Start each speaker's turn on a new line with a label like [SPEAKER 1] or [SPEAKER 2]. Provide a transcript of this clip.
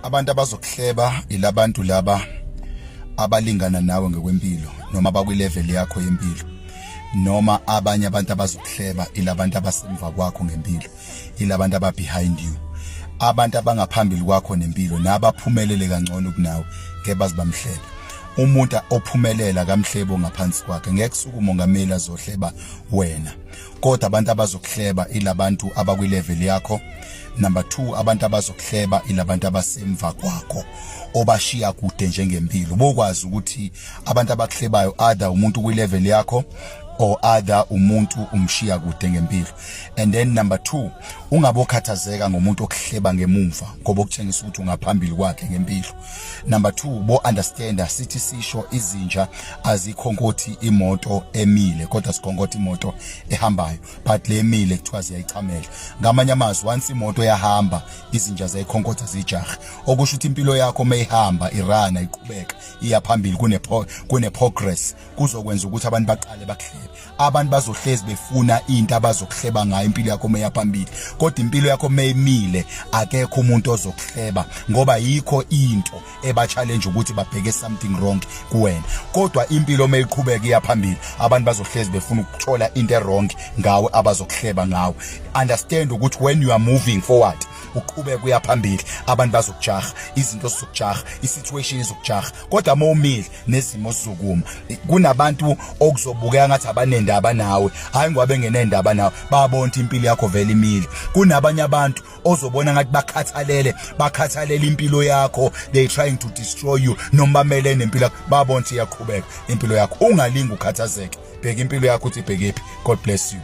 [SPEAKER 1] Abantu abazokuhleba ilabantu laba abalingana nawe ngokwempilo noma abakwilevel yakho yempilo, noma abanye abantu abazokuhleba ilabantu abasemva kwakho ngempilo, ilabantu aba behind you, abantu abangaphambili kwakho nempilo nabaphumelele kangcono kunawe ke bazibamhlebe. Umuntu ophumelela kamhlebo ngaphansi kwakhe ngeke suku umongameli azohleba wena, kodwa abantu abazokuhleba ilabantu abakwilevel yakho. Number 2, abantu abazokuhleba ilabantu abasemva kwakho obashiya kude njengempilo. Bokwazi ukuthi abantu abakuhlebayo either umuntu kwilevel yakho or other umuntu umshiya kude ngempilo. And then number 2, ungabokhathazeka ngomuntu okuhleba ngemuva ngoba ukutshengisa ukuthi ungaphambili kwakhe ngempilo. Number 2, bo understand sithi sisho izinja azikhonkoti imoto emile kodwa sikhonkota imoto ehambayo, but le emile kuthiwa ziyayicamela. Ngamanye amazwi once imoto yahamba izinja ziyayikhonkotha zijaha, okusho ukuthi impilo yakho mayihamba irana iqhubeka iyaphambili kune progress, kuzokwenza ukuthi abantu baqale bakuhlebe. Abantu bazohlezi befuna into abazokuhleba ngayo impilo yakho mayaphambili, kodwa impilo yakho mayimile akekho umuntu ozokuhleba ngoba yikho into eba challenge ukuthi babheke something wrong kuwena. Kodwa impilo mayiqhubeka iyaphambili abantu bazohlezi befuna ukuthola into wrong ngawe abazokuhleba ngawe. Understand ukuthi when you are moving forward uqhubeka uyaphambili abantu bazokujaha, izinto zizokujaha, isituation izokujaha, kodwa mawumile nezimo zizokuma. Kunabantu okuzobukeka ngathi abanendaba nawe, hayi ngoba bengenendaba nawe, babona impilo yakho vele imile. Kunabanye abantu ozobona ngathi bakhathalele impilo yakho, they trying to destroy you, noma bamele nempilo yakho, babona iyaqhubeka impilo yakho. Ungalingi ukhathazeke, bheka impilo yakho uthi ibhekephi. God bless you.